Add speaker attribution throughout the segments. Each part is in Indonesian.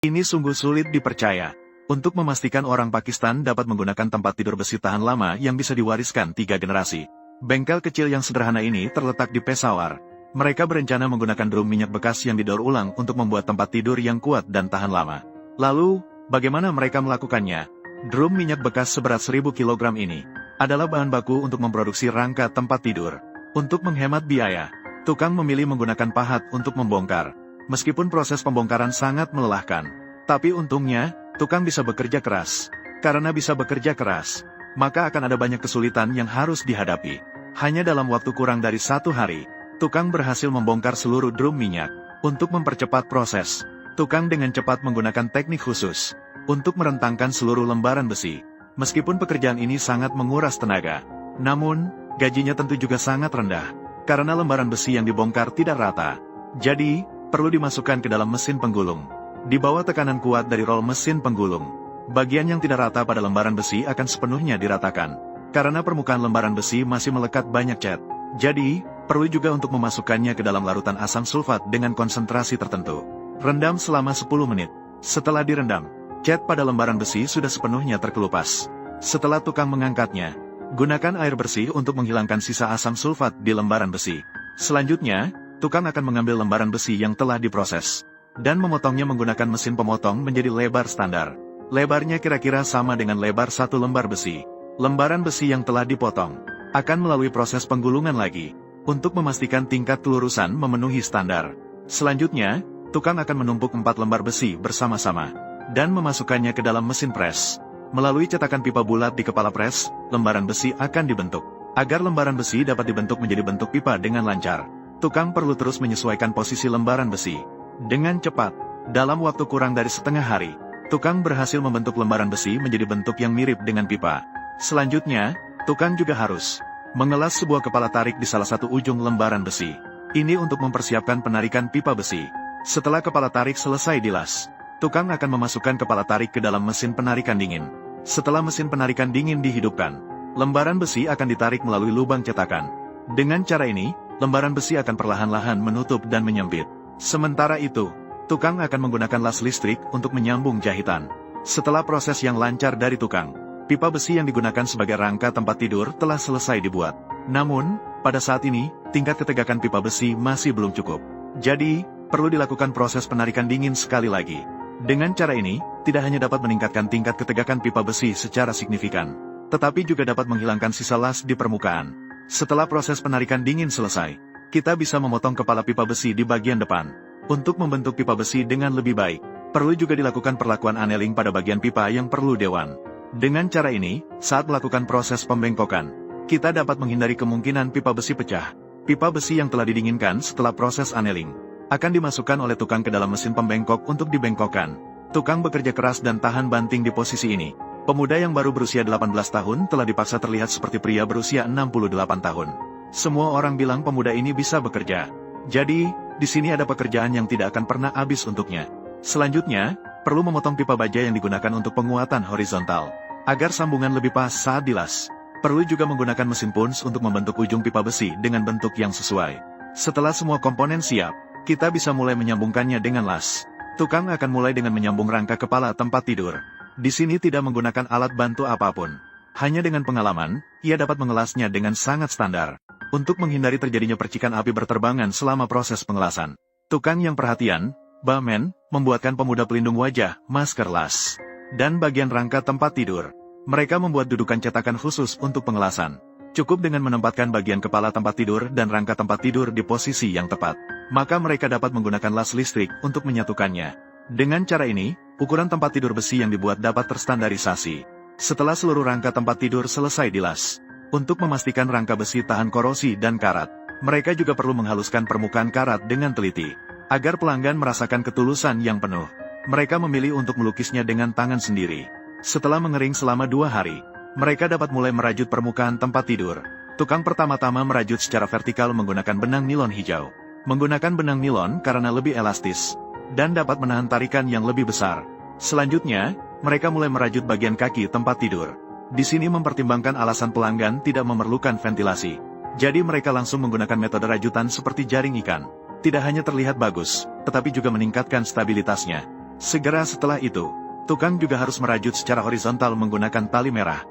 Speaker 1: Ini sungguh sulit dipercaya. Untuk memastikan orang Pakistan dapat menggunakan tempat tidur besi tahan lama yang bisa diwariskan 3 generasi. Bengkel kecil yang sederhana ini terletak di Peshawar. Mereka berencana menggunakan drum minyak bekas yang didaur ulang untuk membuat tempat tidur yang kuat dan tahan lama. Lalu, bagaimana mereka melakukannya? Drum minyak bekas seberat 1000 kg ini adalah bahan baku untuk memproduksi rangka tempat tidur. Untuk menghemat biaya, tukang memilih menggunakan pahat untuk membongkar. Meskipun proses pembongkaran sangat melelahkan, tapi untungnya, tukang bisa bekerja keras. Karena bisa bekerja keras, maka akan ada banyak kesulitan yang harus dihadapi. Hanya dalam waktu kurang dari 1 hari, tukang berhasil membongkar seluruh drum minyak. Untuk mempercepat proses, tukang dengan cepat menggunakan teknik khusus untuk merentangkan seluruh lembaran besi. Meskipun pekerjaan ini sangat menguras tenaga, namun, gajinya tentu juga sangat rendah, karena lembaran besi yang dibongkar tidak rata. Jadi, perlu dimasukkan ke dalam mesin penggulung. Di bawah tekanan kuat dari rol mesin penggulung, bagian yang tidak rata pada lembaran besi akan sepenuhnya diratakan. Karena permukaan lembaran besi masih melekat banyak cat. Jadi, perlu juga untuk memasukkannya ke dalam larutan asam sulfat dengan konsentrasi tertentu. Rendam selama 10 menit. Setelah direndam, cat pada lembaran besi sudah sepenuhnya terkelupas. Setelah tukang mengangkatnya, gunakan air bersih untuk menghilangkan sisa asam sulfat di lembaran besi. Selanjutnya, tukang akan mengambil lembaran besi yang telah diproses dan memotongnya menggunakan mesin pemotong menjadi lebar standar. Lebarnya kira-kira sama dengan lebar satu lembar besi. Lembaran besi yang telah dipotong akan melalui proses penggulungan lagi untuk memastikan tingkat kelurusan memenuhi standar. Selanjutnya, tukang akan menumpuk 4 lembar besi bersama-sama dan memasukkannya ke dalam mesin pres. Melalui cetakan pipa bulat di kepala pres, lembaran besi akan dibentuk. Agar lembaran besi dapat dibentuk menjadi bentuk pipa dengan lancar, tukang perlu terus menyesuaikan posisi lembaran besi. Dengan cepat, dalam waktu kurang dari setengah hari, tukang berhasil membentuk lembaran besi menjadi bentuk yang mirip dengan pipa. Selanjutnya, tukang juga harus mengelas sebuah kepala tarik di salah satu ujung lembaran besi. Ini untuk mempersiapkan penarikan pipa besi. Setelah kepala tarik selesai dilas, tukang akan memasukkan kepala tarik ke dalam mesin penarikan dingin. Setelah mesin penarikan dingin dihidupkan, lembaran besi akan ditarik melalui lubang cetakan. Dengan cara ini, lembaran besi akan perlahan-lahan menutup dan menyempit. Sementara itu, tukang akan menggunakan las listrik untuk menyambung jahitan. Setelah proses yang lancar dari tukang, pipa besi yang digunakan sebagai rangka tempat tidur telah selesai dibuat. Namun, pada saat ini, tingkat ketegakan pipa besi masih belum cukup. Jadi, perlu dilakukan proses penarikan dingin sekali lagi. Dengan cara ini, tidak hanya dapat meningkatkan tingkat ketegakan pipa besi secara signifikan, tetapi juga dapat menghilangkan sisa las di permukaan. Setelah proses penarikan dingin selesai, kita bisa memotong kepala pipa besi di bagian depan. Untuk membentuk pipa besi dengan lebih baik, perlu juga dilakukan perlakuan annealing pada bagian pipa yang perlu dewan. Dengan cara ini, saat melakukan proses pembengkokan, kita dapat menghindari kemungkinan pipa besi pecah. Pipa besi yang telah didinginkan setelah proses annealing akan dimasukkan oleh tukang ke dalam mesin pembengkok untuk dibengkokkan. Tukang bekerja keras dan tahan banting di posisi ini. Pemuda yang baru berusia 18 tahun telah dipaksa terlihat seperti pria berusia 68 tahun. Semua orang bilang pemuda ini bisa bekerja. Jadi, di sini ada pekerjaan yang tidak akan pernah habis untuknya. Selanjutnya, perlu memotong pipa baja yang digunakan untuk penguatan horizontal, agar sambungan lebih pas saat dilas. Perlu juga menggunakan mesin punch untuk membentuk ujung pipa besi dengan bentuk yang sesuai. Setelah semua komponen siap, kita bisa mulai menyambungkannya dengan las. Tukang akan mulai dengan menyambung rangka kepala tempat tidur. Di sini tidak menggunakan alat bantu apapun. Hanya dengan pengalaman, ia dapat mengelasnya dengan sangat standar. Untuk menghindari terjadinya percikan api berterbangan selama proses pengelasan, tukang yang perhatian, Bamen, membuatkan pemuda pelindung wajah, masker las, dan bagian rangka tempat tidur. Mereka membuat dudukan cetakan khusus untuk pengelasan. Cukup dengan menempatkan bagian kepala tempat tidur dan rangka tempat tidur di posisi yang tepat, maka mereka dapat menggunakan las listrik untuk menyatukannya. Dengan cara ini, ukuran tempat tidur besi yang dibuat dapat terstandarisasi. Setelah seluruh rangka tempat tidur selesai dilas, untuk memastikan rangka besi tahan korosi dan karat, mereka juga perlu menghaluskan permukaan karat dengan teliti, agar pelanggan merasakan ketulusan yang penuh. Mereka memilih untuk melukisnya dengan tangan sendiri. Setelah mengering selama 2 hari, mereka dapat mulai merajut permukaan tempat tidur. Tukang pertama-tama merajut secara vertikal menggunakan benang nilon hijau. Menggunakan benang nilon karena lebih elastis, dan dapat menahan tarikan yang lebih besar. Selanjutnya, mereka mulai merajut bagian kaki tempat tidur. Di sini mempertimbangkan alasan pelanggan tidak memerlukan ventilasi. Jadi mereka langsung menggunakan metode rajutan seperti jaring ikan. Tidak hanya terlihat bagus, tetapi juga meningkatkan stabilitasnya. Segera setelah itu, tukang juga harus merajut secara horizontal menggunakan tali merah.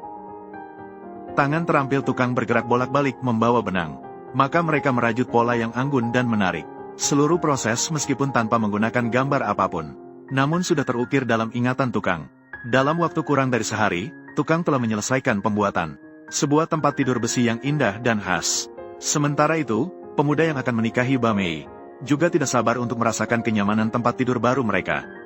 Speaker 1: Tangan terampil tukang bergerak bolak-balik membawa benang. Maka mereka merajut pola yang anggun dan menarik. Seluruh proses meskipun tanpa menggunakan gambar apapun, namun sudah terukir dalam ingatan tukang. Dalam waktu kurang dari sehari, tukang telah menyelesaikan pembuatan sebuah tempat tidur besi yang indah dan khas. Sementara itu, pemuda yang akan menikahi Bamei juga tidak sabar untuk merasakan kenyamanan tempat tidur baru mereka.